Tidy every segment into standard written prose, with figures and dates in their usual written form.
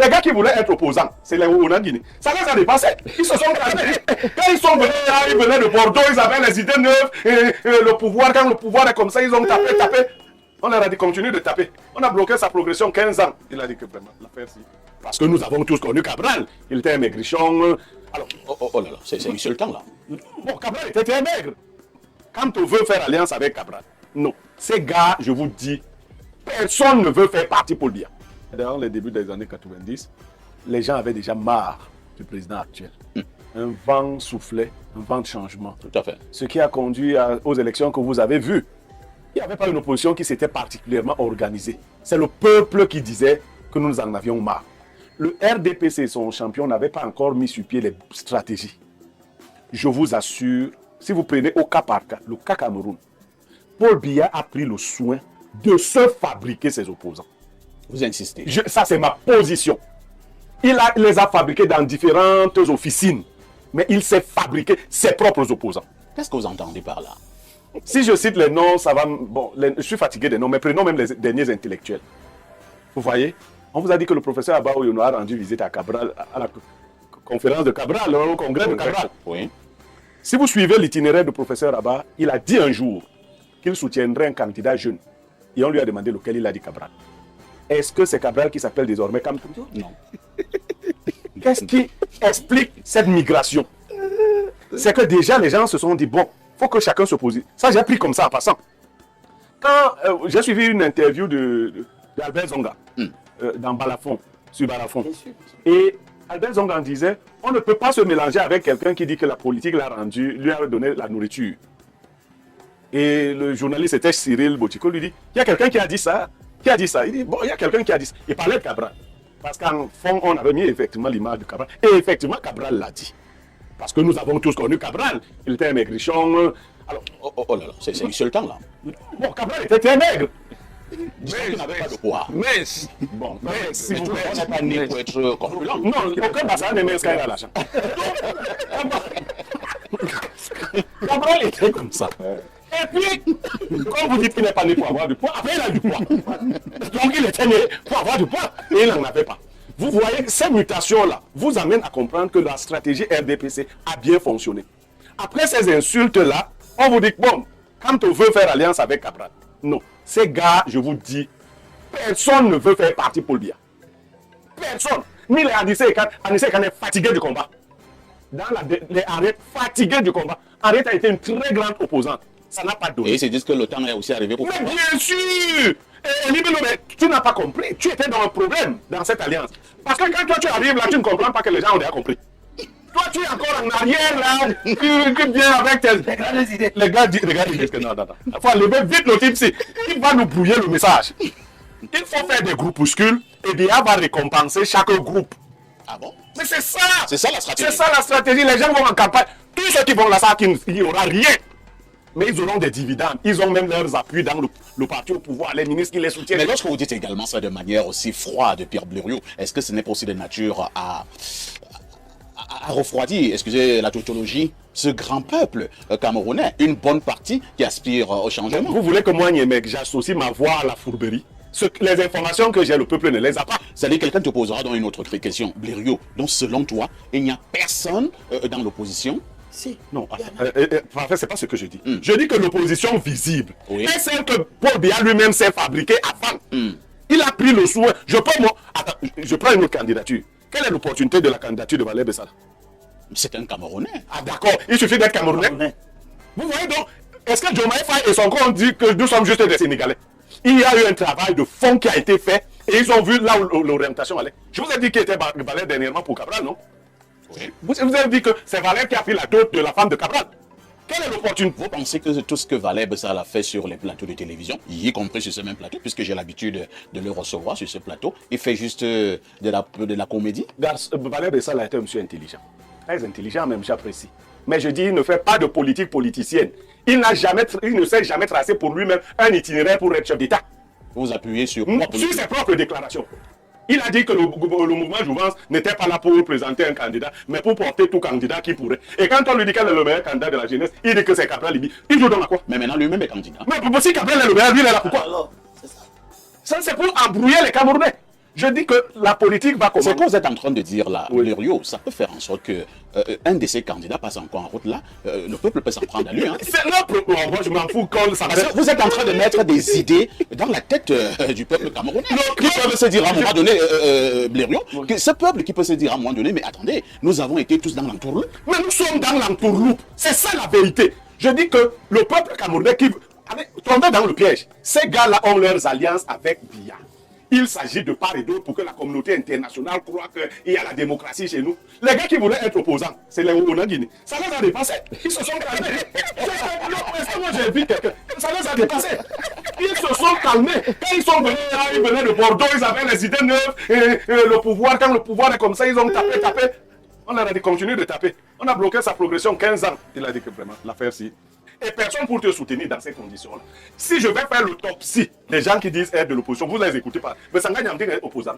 les gars qui voulaient être opposants, c'est les Ounan Guinée. Ça les a dépassé. Ils se sont calmés. Quand ils sont venus là, ils venaient de Bordeaux, ils avaient les idées neuves, et le pouvoir, quand le pouvoir est comme ça, ils ont tapé. On leur a dit continue de taper. On a bloqué sa progression 15 ans. Il a dit que vraiment, l'affaire si. Parce que nous avons tous connu Cabral. Il était un maigrichon. Alors, oh là là, c'est insultant là. Bon, Cabral était un maigre. Quand on veut faire alliance avec Cabral, non. Ces gars, je vous dis, personne ne veut faire partie pour le bien. Dans les débuts des années 90, les gens avaient déjà marre du président actuel. Un vent soufflait, un vent de changement. Tout à fait. Ce qui a conduit aux élections que vous avez vues. Il n'y avait pas une opposition qui s'était particulièrement organisée. C'est le peuple qui disait que nous en avions marre. Le RDPC, son champion, n'avait pas encore mis sur pied les stratégies. Je vous assure, si vous prenez au cas par cas, le cas Cameroun, Paul Biya a pris le soin de se fabriquer ses opposants. Vous insistez. Ça, c'est ma position. Il les a fabriqués dans différentes officines, mais il s'est fabriqué ses propres opposants. Qu'est-ce que vous entendez par là? Si je cite les noms, ça va... Bon, je suis fatigué des noms, mais prenons même les derniers intellectuels. Vous voyez? On vous a dit que le professeur Abba Oyono a rendu visite à Cabral, à la conférence de Cabral, au congrès de Cabral. Oui. Si vous suivez l'itinéraire du professeur Abba, il a dit un jour qu'il soutiendrait un candidat jeune. Et on lui a demandé lequel, il a dit Cabral. Est-ce que c'est Cabral qui s'appelle désormais Kamtoum? Non. Qu'est-ce qui explique cette migration? C'est que déjà les gens se sont dit, bon, il faut que chacun se pose. Ça, j'ai appris comme ça en passant. Quand j'ai suivi une interview d'Albert Zonga dans Balafon, sur Balafon. Et Albert Zonga disait, on ne peut pas se mélanger avec quelqu'un qui dit que la politique l'a rendu, lui a donné la nourriture. Et le journaliste était Cyril Botiko, lui dit, il y a quelqu'un qui a dit ça. Qui a dit ça? Il dit, bon, il y a quelqu'un qui a dit ça. Il parlait de Cabral. Parce qu'en fond, on avait mis effectivement l'image de Cabral. Et effectivement, Cabral l'a dit. Parce que nous avons tous connu Cabral. Il était un maigrichon. Alors, oh là là, c'est insultant là. Bon, Cabral était un maigre. Mais il n'avait pas de poids. Mais, bon, si vous plaît. On n'est pas né pour être corpulent. Non, aucun bassin ne met à l'argent. Cabral était comme ça. Et puis, quand vous dites qu'il n'est pas né pour avoir du poids, après il a du poids. Donc il était né pour avoir du poids et il n'en avait pas. Vous voyez que ces mutations-là vous amènent à comprendre que la stratégie RDPC a bien fonctionné. Après ces insultes-là, on vous dit que bon, quand on veut faire alliance avec Cabral, non. Ces gars, je vous dis, personne ne veut faire partie pour le bien. Personne. Ni les Anissé Kane est fatigué du combat. Dans les Arrêtes, fatigués du combat. Arrête a été une très grande opposante. Ça n'a pas donné. Et ils se disent que le temps est aussi arrivé pour... Mais bien sûr! Mais tu n'as pas compris. Tu étais dans un problème dans cette alliance. Parce que quand toi tu arrives là, tu ne comprends pas que les gens ont déjà compris. Toi tu es encore en arrière là, que bien avec tes idées. Les gars disent, regarde, ils disent que non. Il faut enlever vite le type ci. Il va nous brouiller le message. Il faut faire des groupuscules et Biya va récompenser chaque groupe. Ah bon? Mais c'est ça! C'est ça la stratégie. C'est ça la stratégie. Les gens vont en campagne. Tous ceux qui vont là, il n'y aura rien. Mais ils auront des dividendes. Ils ont même leurs appuis dans le parti au pouvoir, les ministres qui les soutiennent. Mais lorsque vous dites également ça de manière aussi froide, Pierre Blériot, est-ce que ce n'est pas aussi de nature à refroidir, excusez la tautologie, ce grand peuple camerounais, une bonne partie qui aspire au changement? Vous voulez que moi, Niémec, j'associe ma voix à la fourberie? Les informations que j'ai, le peuple ne les a pas. C'est-à-dire quelqu'un te posera dans une autre question. Blériot, donc selon toi, il n'y a personne dans l'opposition? Si. Non, en fait, c'est pas ce que je dis. Je dis que l'opposition visible est celle que Paul Biya lui-même s'est fabriquée avant. Il a pris le soin. Je prends une autre candidature. Quelle est l'opportunité de la candidature de Valère Bessala? C'est un Camerounais. Ah d'accord, il suffit d'être Camerounais. Vous voyez donc, est-ce que Diomaye Faye et son compte dit que nous sommes juste des Sénégalais? Il y a eu un travail de fond qui a été fait et ils ont vu là où l'orientation allait. Je vous ai dit qu'il était Valère dernièrement pour Cabral, non? Oui. Vous avez dit que c'est Valère qui a pris la dot de la femme de Cabral. Quelle est l'opportunité? Vous pensez que tout ce que Valère Bessala a fait sur les plateaux de télévision, y compris sur ce même plateau, puisque j'ai l'habitude de le recevoir sur ce plateau, il fait juste de la comédie? Valère Bessala était un monsieur intelligent. Très intelligent même, j'apprécie. Mais je dis, il ne fait pas de politique politicienne. Il ne s'est jamais tracé pour lui-même un itinéraire pour être chef d'État. Vous appuyez sur ses propres déclarations. Il a dit que le mouvement Jouvence n'était pas là pour présenter un candidat, mais pour porter tout candidat qui pourrait. Et quand on lui dit quel est le meilleur candidat de la jeunesse, il dit que c'est Cabral Libi. Il joue dans la quoi? Mais maintenant lui-même est candidat. Mais si Cabral est le meilleur, lui il est là pourquoi? Alors, c'est ça. Ça c'est pour embrouiller les Camerounais. Je dis que la politique va commencer. C'est ce que vous êtes en train de dire là, Oui. Blériot, ça peut faire en sorte que un de ces candidats passe encore en route là, le peuple peut s'en prendre à lui. Hein. C'est leur problème. Moi, je m'en fous quand ça Parce que vous êtes en train de mettre des idées dans la tête du peuple camerounais. Qui peuvent se dire à un moment donné, Blériot, que ce peuple qui peut se dire à un moment donné, mais attendez, nous avons été tous dans l'entourloupe. Mais nous sommes dans l'entourloupe. C'est ça la vérité. Je dis que le peuple camerounais qui tombé dans le piège, ces gars-là ont leurs alliances avec Biya. Il s'agit de part et d'autre pour que la communauté internationale croit qu'il y a la démocratie chez nous. Les gars qui voulaient être opposants, c'est les Guinée. Ça les a dépassés. Ils se sont calmés. Moi j'ai vu quelqu'un. Ça les a dépassés. Ils se sont calmés. Quand ils sont venus, ils venaient de Bordeaux, ils avaient les idées neuves. Et le pouvoir, quand le pouvoir est comme ça, ils ont tapé. On leur a dit continue de taper. On a bloqué sa progression 15 ans. Il a dit que vraiment, l'affaire si. Et personne pour te soutenir dans ces conditions-là. Si je vais faire l'autopsie des gens qui disent être de l'opposition, vous ne les écoutez pas. Mais ça gagne en dire opposant.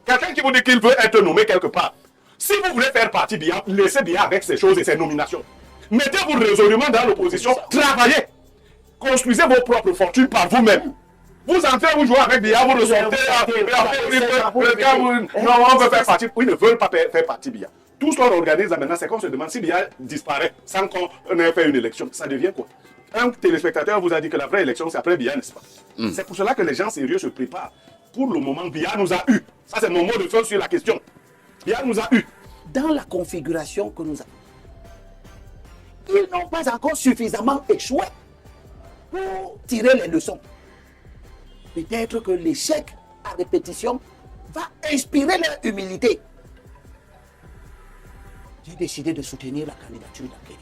Quelqu'un qui vous dit qu'il veut être nommé quelque part. Si vous voulez faire partie bien, laissez bien avec ces choses et ces nominations. Mettez-vous résolument dans l'opposition, travaillez. Construisez vos propres fortunes par vous-même. Vous entrez, vous jouez avec Biya, vous ressortez. Non, on veut faire partie. Ils ne veulent pas faire partie Biya. Tout ce qu'on organise là maintenant, c'est qu'on se demande si Biya disparaît sans qu'on ait fait une élection. Ça devient quoi? Un téléspectateur vous a dit que la vraie élection, c'est après Biya, n'est-ce pas? C'est pour cela que les gens sérieux se préparent. Pour le moment, Biya nous a eu. Ça, c'est mon mot de fin sur la question. Biya nous a eu. Dans la configuration que nous avons, ils n'ont pas encore suffisamment échoué pour tirer les leçons. Peut-être que l'échec à répétition va inspirer leur humilité. J'ai décidé de soutenir la candidature d'Akeri.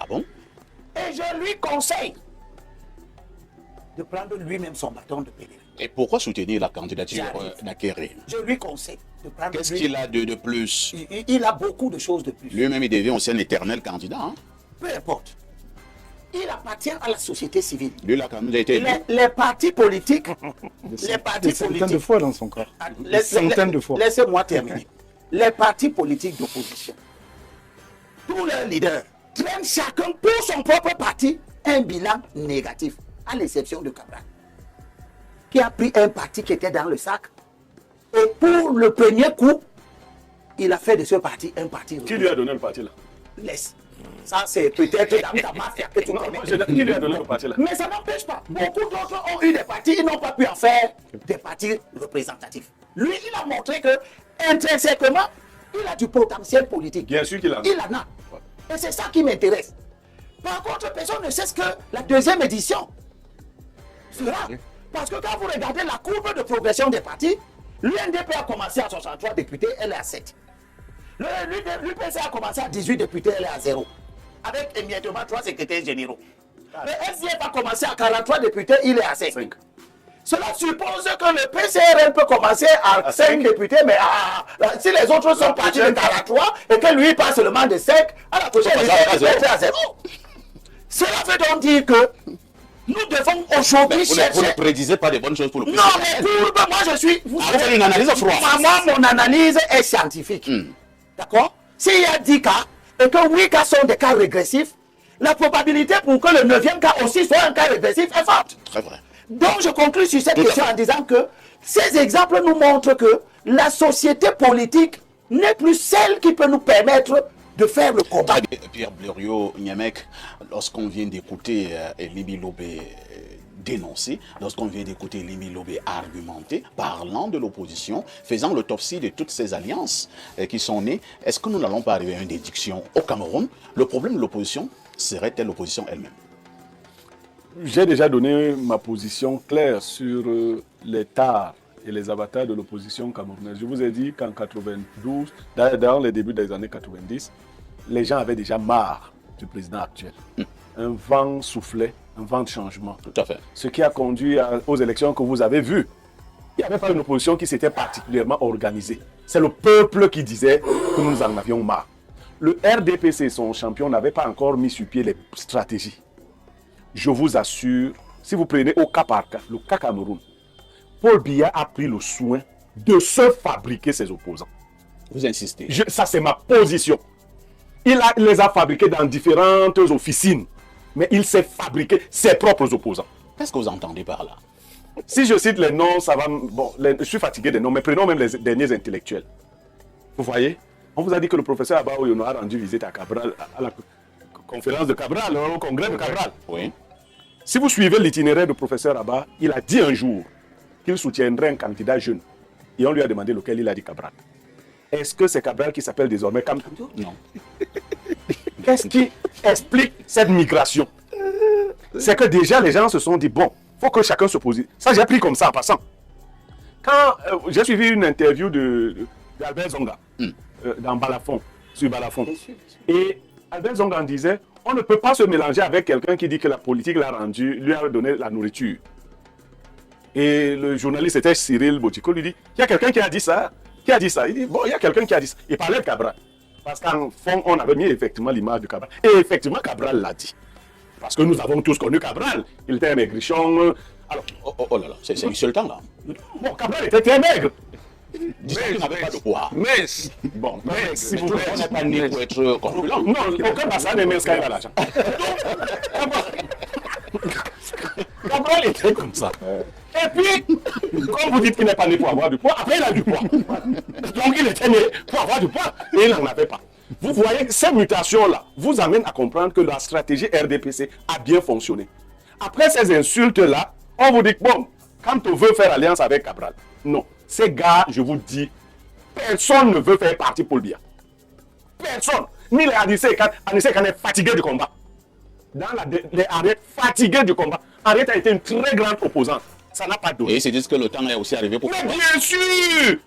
Ah bon? Et je lui conseille de prendre lui-même son bâton de pèlerin. Et pourquoi soutenir la candidature d'Akeri? Je lui conseille de prendre Qu'est-ce qu'il a de plus? Il a beaucoup de choses de plus. Lui-même, il devient aussi un éternel candidat. Hein? Peu importe. Il appartient à la société civile. Lui, la candidature a été élu. Les partis politiques, Des centaines de fois dans son corps. Des centaines de fois. Laissez-moi terminer. Les partis politiques d'opposition, tous leurs leaders prennent chacun pour son propre parti un bilan négatif, à l'exception de Cabral, qui a pris un parti qui était dans le sac. Et pour le premier coup, il a fait de ce parti un parti. Qui lui a donné le parti là? Laisse. Ça, c'est peut-être dans ta mafia que tu connais. Qui lui a donné le parti là? Mais ça n'empêche pas. Beaucoup d'autres ont eu des partis, ils n'ont pas pu en faire des partis représentatifs. Lui, il a montré que, intrinsèquement, il a du potentiel politique. Bien sûr qu'il a. Il en a. Et c'est ça qui m'intéresse. Par contre, personne ne sait ce que la deuxième édition sera. Parce que quand vous regardez la courbe de progression des partis, l'UNDP a commencé à 63 députés, elle est à 7. L'UPC a commencé à 18 députés, elle est à 0. Avec émiettement 3 secrétaires généraux. Le SDF a commencé à 43 députés, il est à 5. Cela suppose que le PCRL peut commencer à 5 députés, mais si les autres sont partis de 43 et que lui passe seulement de 5, à la prochaine élection, il va être à 0. Cela veut donc dire que nous devons aujourd'hui chercher... Vous ne prédisez pas de bonnes choses pour le Non, PCRL. mais moi je suis... Vous faites une analyse froide. Moi, mon analyse est scientifique. D'accord? S'il y a 10 cas et que 8 cas sont des cas régressifs, la probabilité pour que le 9e cas aussi soit un cas régressif est forte. Très vrai. Donc je conclue sur cette question en disant que ces exemples nous montrent que la société politique n'est plus celle qui peut nous permettre de faire le combat. Pierre Blériot, Niamek, lorsqu'on vient d'écouter Elimi Lobé dénoncer, lorsqu'on vient d'écouter Elimi Lobé argumenter, parlant de l'opposition, faisant l'autopsie de toutes ces alliances qui sont nées, est-ce que nous n'allons pas arriver à une déduction au Cameroun? Le problème de l'opposition serait-elle l'opposition elle-même? J'ai déjà donné ma position claire sur les tares et les avatars de l'opposition camerounaise. Je vous ai dit qu'en 92, dans les débuts des années 90, les gens avaient déjà marre du président actuel. Un vent soufflait, un vent de changement. Tout à fait. Ce qui a conduit aux élections que vous avez vues. Il n'y avait pas une opposition qui s'était particulièrement organisée. C'est le peuple qui disait que nous en avions marre. Le RDPC, son champion, n'avait pas encore mis sur pied les stratégies. Je vous assure, si vous prenez au cas par cas, le cas Cameroun, Paul Biya a pris le soin de se fabriquer ses opposants. Vous insistez. Ça, c'est ma position. Il les a fabriqués dans différentes officines, mais il s'est fabriqué ses propres opposants. Qu'est-ce que vous entendez par là? Si je cite les noms, ça va... Bon, je suis fatigué des noms, mais prenons même les derniers intellectuels. Vous voyez? On vous a dit que le professeur Abba Oyono a rendu visite à Cabral, à la conférence de Cabral, au congrès de Cabral. Oui. Si vous suivez l'itinéraire du professeur Abba, il a dit un jour qu'il soutiendrait un candidat jeune. Et on lui a demandé lequel, il a dit Cabral. Est-ce que c'est Cabral qui s'appelle désormais Kamto? Non. Qu'est-ce qui explique cette migration? C'est que déjà les gens se sont dit, bon, il faut que chacun se pose. Ça, j'ai appris comme ça en passant. Quand j'ai suivi une interview d'Albert Zonga dans Balafon, sur Balafon. Et Albert Zonga disait, on ne peut pas se mélanger avec quelqu'un qui dit que la politique l'a rendu, lui a donné la nourriture. Et le journaliste, c'était Cyril Botiko, lui dit, il y a quelqu'un qui a dit ça. Qui a dit ça? Il dit, bon, il y a quelqu'un qui a dit ça. Il parlait de Cabral. Parce qu'en fond, on avait mis effectivement l'image de Cabral. Et effectivement, Cabral l'a dit. Parce que nous avons tous connu Cabral. Il était un maigrichon. Alors, oh là là, c'est insultant là. Bon, Cabral était très maigre. Disons qu'il n'avait pas de poids. Mais, bon, mais s'il vous plaît. On n'est pas né pour être corpulent. Non, aucun passage n'est mince quand il a l'argent. Cabral était comme ça. Et puis, comme vous dites qu'il n'est pas né pour avoir du poids, après il a du poids. Donc il était né pour avoir du poids et il n'en avait pas. Vous voyez, ces mutations-là vous amènent à comprendre que la stratégie RDPC a bien fonctionné. Après ces insultes-là, on vous dit, bon, quand on veut faire alliance avec Cabral, non. Ces gars, je vous dis, personne ne veut faire partie pour le bien. Personne. Ni les Anissé Kane est fatigué du combat. Dans les Arrêts, fatigués du combat. Arrête a été une très grande opposante. Ça n'a pas donné. Et ils se disent que le temps est aussi arrivé pour... Mais bien sûr!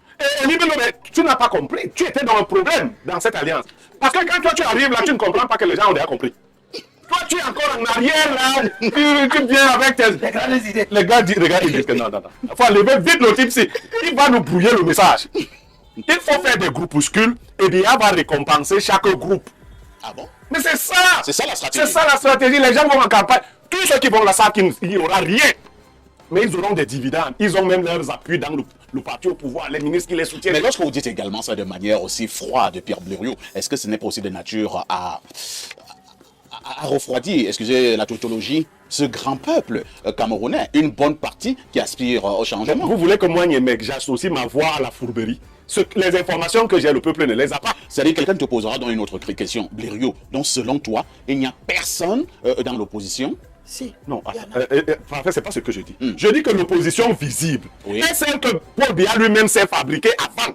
Tu n'as pas compris. Tu étais dans un problème dans cette alliance. Parce que quand toi tu arrives là, tu ne comprends pas que les gens ont déjà compris. Toi tu es encore en arrière là, tu viens avec tes grandes idées. Les gars disent que non. Il faut enlever vite le type ici. Il va nous brouiller le message. Il faut faire des groupuscules et bien on va récompenser chaque groupe. Ah bon? Mais c'est ça! C'est ça la stratégie. C'est ça la stratégie. Les gens vont en campagne. Tous ceux qui vont là savent qu'il n'y aura rien. Mais ils auront des dividendes. Ils ont même leurs appuis dans le parti au pouvoir, les ministres qui les soutiennent. Mais lorsque vous dites également ça de manière aussi froide, Pierre Blériot, est-ce que ce n'est pas aussi de nature à refroidir, excusez la tautologie, ce grand peuple camerounais, une bonne partie qui aspire au changement? Vous voulez que moi, Niémec, j'associe ma voix à la fourberie? Les informations que j'ai, le peuple ne les a pas. C'est-à-dire quelqu'un te posera dans une autre question. Blériot, donc selon toi, il n'y a personne dans l'opposition? Si. Non, en fait, c'est pas ce que je dis. Je dis que l'opposition visible est celle que Paul Biya lui-même s'est fabriquée avant.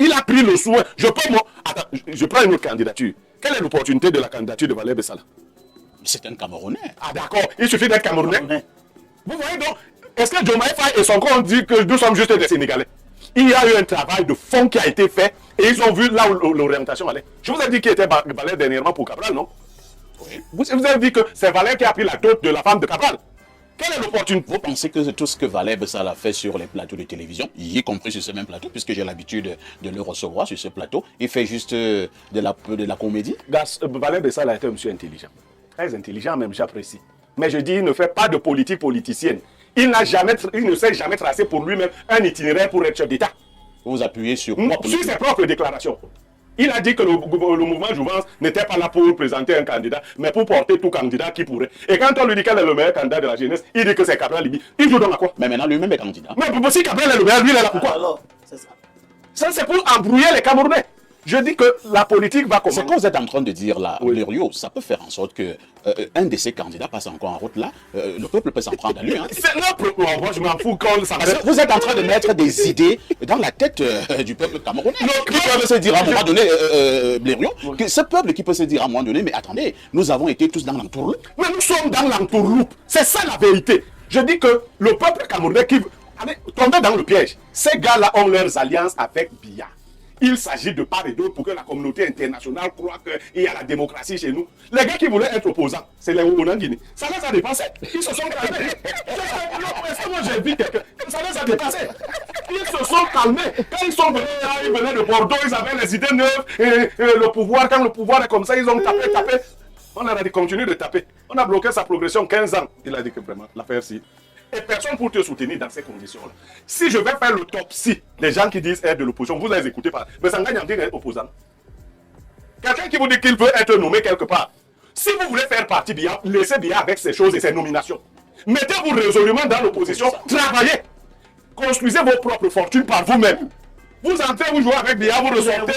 Il a pris le soin. Je prends une autre candidature. Quelle est l'opportunité de la candidature de Valère Bessala? C'est un Camerounais. Ah d'accord, il suffit d'être Camerounais. Vous voyez donc, est-ce que Diomaye Faye et son camp ont dit que nous sommes juste des Sénégalais? Il y a eu un travail de fond qui a été fait et ils ont vu là où l'orientation allait. Je vous ai dit qui était Valère dernièrement pour Cabral, non? Oui. Vous avez dit que c'est Valère qui a pris la dot de la femme de Cabral. Quelle est l'opportunité? Vous pensez que tout ce que Valère Bessala fait sur les plateaux de télévision, y compris sur ce même plateau, puisque j'ai l'habitude de le recevoir sur ce plateau, il fait juste de la comédie? Valère Bessala était un monsieur intelligent. Très intelligent même, j'apprécie. Mais je dis, il ne fait pas de politique politicienne. Il ne s'est jamais tracé pour lui-même un itinéraire pour être chef d'État. Vous vous appuyez sur ses propres déclarations. Il a dit que le mouvement Jouvence n'était pas là pour présenter un candidat, mais pour porter tout candidat qui pourrait. Et quand on lui dit quel est le meilleur candidat de la jeunesse, il dit que c'est Cabral Libi. Il joue donc à quoi? Mais maintenant lui-même est candidat. Mais si Cabral est le meilleur, lui il est là pourquoi? Alors, c'est ça. Ça c'est pour embrouiller les Camerounais. Je dis que la politique va commencer. Ce que vous êtes en train de dire là, Blériot, ça peut faire en sorte que un de ces candidats passe encore en route là, le peuple peut s'en prendre à lui. Hein. C'est notre problème. Moi je m'en fous quand ça va. Vous êtes en train de mettre des idées dans la tête du peuple camerounais. Qui peut se dire à un moment donné, Blériot, que ce peuple qui peut se dire à un moment donné, mais attendez, nous avons été tous dans l'entourloupe. Mais nous sommes dans l'entourloupe. C'est ça la vérité. Je dis que le peuple camerounais qui tombe dans le piège, ces gars-là ont leurs alliances avec Biya. Il s'agit de part et d'autre pour que la communauté internationale croit qu'il y a la démocratie chez nous. Les gars qui voulaient être opposants, c'est les Ouounan Guinée. Ça les a dépassé. Ils se sont calmés. Est-ce que moi j'ai vu quelqu'un? Ça les a dépassés. Ils se sont calmés. Quand ils sont venus là, ils venaient de Bordeaux, ils avaient les idées neuves. Et le pouvoir, quand le pouvoir est comme ça, ils ont tapé. On leur a dit continue de taper. On a bloqué sa progression 15 ans. Il a dit que vraiment, l'affaire si. Et personne pour te soutenir dans ces conditions-là. Si je vais faire l'autopsie, les gens qui disent être de l'opposition, vous les écoutez pas. Mais ça ne gagne en dire être opposant. Quelqu'un qui vous dit qu'il veut être nommé quelque part. Si vous voulez faire partie Biya, laissez Biya avec ses choses et ses nominations. Mettez-vous résolument dans l'opposition, travaillez. Construisez vos propres fortunes par vous-même. Vous entrez, vous jouez avec Biya, vous ressortez,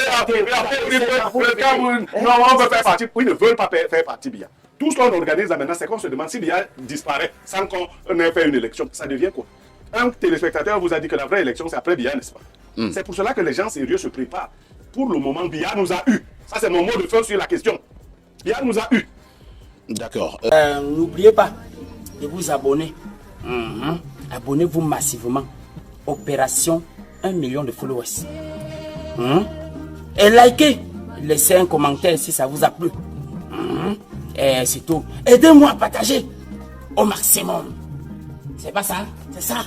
non, on veut faire partie. Ils ne veulent pas faire partie Biya. Tout ce qu'on organise là maintenant, c'est qu'on se demande si Biya disparaît sans qu'on ait fait une élection. Ça devient quoi? Un téléspectateur vous a dit que la vraie élection, c'est après Biya, n'est-ce pas? C'est pour cela que les gens sérieux se préparent. Pour le moment, Biya nous a eu. Ça, c'est mon mot de fin sur la question. Biya nous a eu. D'accord. N'oubliez pas de vous abonner. Abonnez-vous massivement. Opération 1 million de followers. Et likez. Laissez un commentaire si ça vous a plu. Et c'est tout. Aidez-moi à partager au maximum. C'est pas ça? C'est ça.